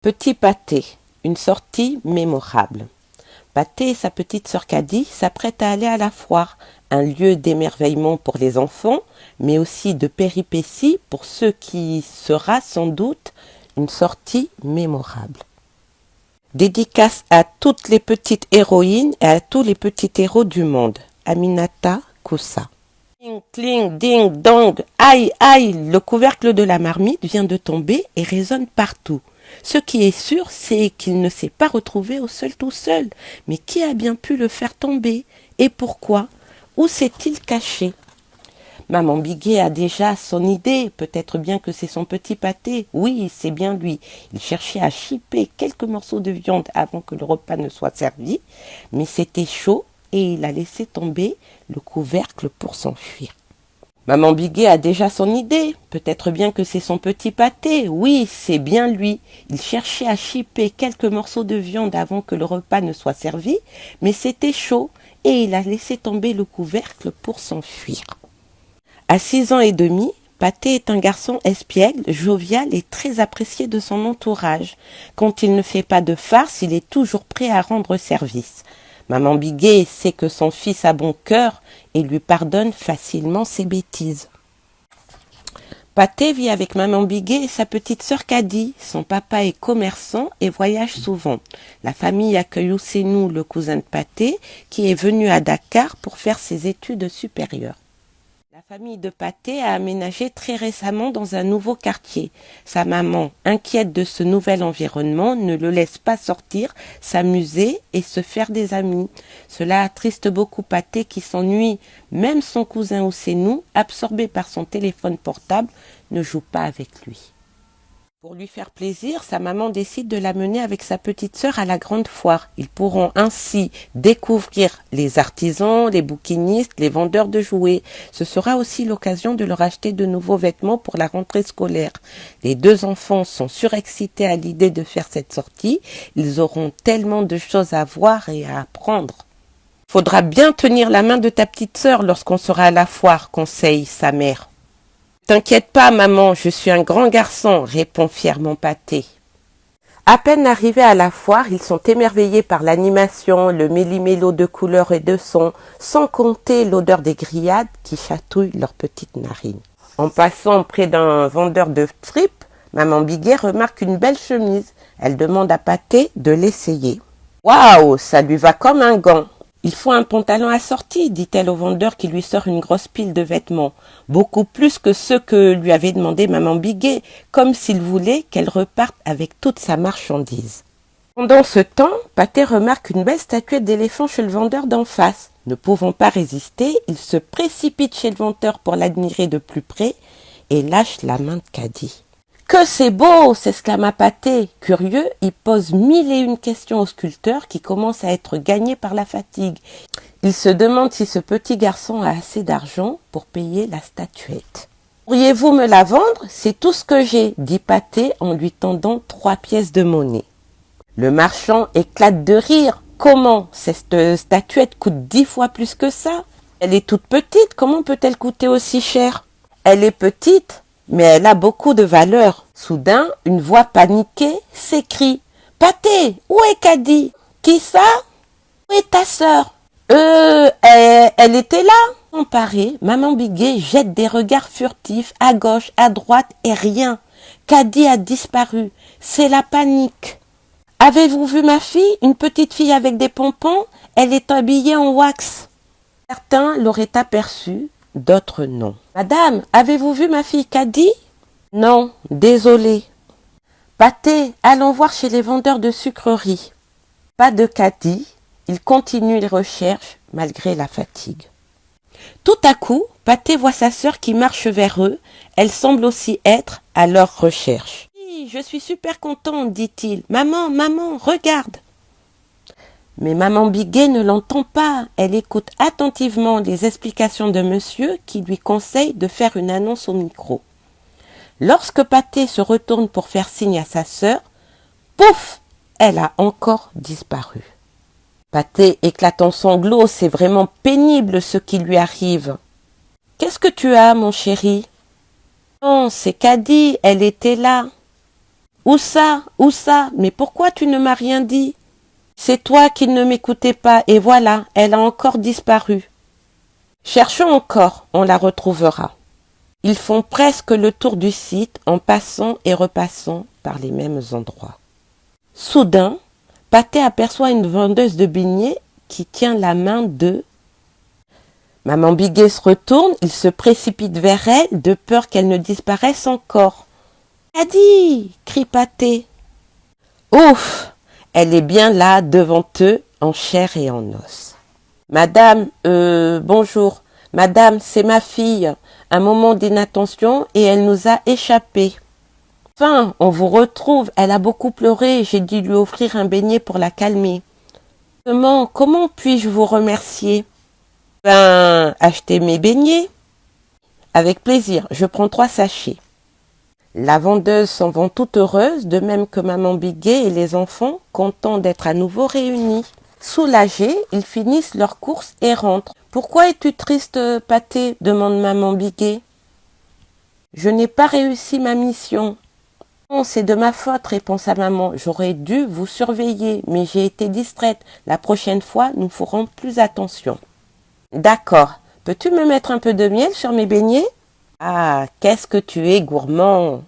Petit Pâté, une sortie mémorable. Pâté et sa petite sœur Caddy s'apprêtent à aller à la foire, un lieu d'émerveillement pour les enfants, mais aussi de péripéties pour ceux qui sera sans doute une sortie mémorable. Dédicace à toutes les petites héroïnes et à tous les petits héros du monde. Aminata Koussa. Cling, cling, ding, dong, aïe, aïe, le couvercle de la marmite vient de tomber et résonne partout. Ce qui est sûr, c'est qu'il ne s'est pas retrouvé au sol tout seul. Mais qui a bien pu le faire tomber? Et pourquoi? Où s'est-il caché? Maman Biguet a déjà son idée, peut-être bien que c'est son petit Pâté. Oui, c'est bien lui. Il cherchait à chipper quelques morceaux de viande avant que le repas ne soit servi, mais c'était chaud et il a laissé tomber le couvercle pour s'enfuir. Maman Biguet a déjà son idée, peut-être bien que c'est son petit Pâté. Oui, c'est bien lui. Il cherchait à chipper quelques morceaux de viande avant que le repas ne soit servi, mais c'était chaud et il a laissé tomber le couvercle pour s'enfuir. À 6 ans et demi, Pâté est un garçon espiègle, jovial et très apprécié de son entourage. Quand il ne fait pas de farce, il est toujours prêt à rendre service. Maman Biguet sait que son fils a bon cœur et lui pardonne facilement ses bêtises. Pâté vit avec Maman Biguet et sa petite sœur Caddy. Son papa est commerçant et voyage souvent. La famille accueille Ousseynou, le cousin de Pâté, qui est venu à Dakar pour faire ses études supérieures. La famille de Pâté a aménagé très récemment dans un nouveau quartier. Sa maman, inquiète de ce nouvel environnement, ne le laisse pas sortir, s'amuser et se faire des amis. Cela attriste beaucoup Pâté qui s'ennuie. Même son cousin Ousseynou, absorbé par son téléphone portable, ne joue pas avec lui. Pour lui faire plaisir, sa maman décide de l'amener avec sa petite sœur à la grande foire. Ils pourront ainsi découvrir les artisans, les bouquinistes, les vendeurs de jouets. Ce sera aussi l'occasion de leur acheter de nouveaux vêtements pour la rentrée scolaire. Les deux enfants sont surexcités à l'idée de faire cette sortie. Ils auront tellement de choses à voir et à apprendre. Faudra bien tenir la main de ta petite sœur lorsqu'on sera à la foire, conseille sa mère. T'inquiète pas, maman, je suis un grand garçon, répond fièrement Pâté. À peine arrivés à la foire, ils sont émerveillés par l'animation, le méli-mélo de couleurs et de sons, sans compter l'odeur des grillades qui chatouillent leurs petites narines. En passant près d'un vendeur de fripes, Maman Biguet remarque une belle chemise. Elle demande à Pâté de l'essayer. Waouh, ça lui va comme un gant. Il faut un pantalon assorti, dit-elle au vendeur qui lui sort une grosse pile de vêtements, beaucoup plus que ceux que lui avait demandé Maman Biguet, comme s'il voulait qu'elle reparte avec toute sa marchandise. Pendant ce temps, Pâté remarque une belle statuette d'éléphant chez le vendeur d'en face. Ne pouvant pas résister, il se précipite chez le vendeur pour l'admirer de plus près et lâche la main de Caddy. Que c'est beau, s'exclama Pâté. Curieux, il pose 1001 questions au sculpteur qui commence à être gagné par la fatigue. Il se demande si ce petit garçon a assez d'argent pour payer la statuette. Pourriez-vous me la vendre? C'est tout ce que j'ai, dit Pâté en lui tendant 3 pièces de monnaie. Le marchand éclate de rire. Comment? Cette statuette coûte 10 fois plus que ça. Elle est toute petite, comment peut-elle coûter aussi cher? Elle est petite, mais elle a beaucoup de valeur. Soudain, une voix paniquée s'écrie. « Pâté, où est Caddy? Qui ça? Où est ta sœur? Elle était là !» Emparée, Maman Biguet jette des regards furtifs à gauche, à droite et rien. Caddy a disparu. C'est la panique. « Avez-vous vu ma fille? Une petite fille avec des pompons? Elle est habillée en wax. » Certains l'auraient aperçue, d'autres non. « Madame, avez-vous vu ma fille Caddy? » « Non, désolé. »« Pâté, allons voir chez les vendeurs de sucreries. » Pas de Caddy, il continue les recherches malgré la fatigue. Tout à coup, Pâté voit sa sœur qui marche vers eux. Elle semble aussi être à leur recherche. « Oui, je suis super contente, dit-il. Maman, maman, regarde !» Mais Maman Biguet ne l'entend pas. Elle écoute attentivement les explications de monsieur qui lui conseille de faire une annonce au micro. Lorsque Pâté se retourne pour faire signe à sa sœur, pouf, elle a encore disparu. Pâté éclate en sanglots, c'est vraiment pénible ce qui lui arrive. « Qu'est-ce que tu as, mon chéri ?»« Non, c'est Caddy, elle était là. » Où ça? Où ça? Mais pourquoi tu ne m'as rien dit? C'est toi qui ne m'écoutais pas, et voilà, elle a encore disparu. Cherchons encore, on la retrouvera. Ils font presque le tour du site en passant et repassant par les mêmes endroits. Soudain, Pathé aperçoit une vendeuse de beignets qui tient la main de... Maman Biguet se retourne, il se précipite vers elle de peur qu'elle ne disparaisse encore. « Daddy !» crie Pathé. Ouf! Elle est bien là, devant eux, en chair et en os. Madame, bonjour. Madame, c'est ma fille. Un moment d'inattention et elle nous a échappé. Enfin, on vous retrouve. Elle a beaucoup pleuré. J'ai dû lui offrir un beignet pour la calmer. Comment puis-je vous remercier? Ben, achetez mes beignets. Avec plaisir, je prends 3 sachets. La vendeuse s'en va toute heureuse, de même que maman Biguet et les enfants, contents d'être à nouveau réunis. Soulagés, ils finissent leurs courses et rentrent. « Pourquoi es-tu triste, Pathé ?» demande maman Biguet. « Je n'ai pas réussi ma mission. »« Non, c'est de ma faute, répond sa maman. J'aurais dû vous surveiller, mais j'ai été distraite. La prochaine fois, nous ferons plus attention. »« D'accord. Peux-tu me mettre un peu de miel sur mes beignets ? » Ah, qu'est-ce que tu es gourmand !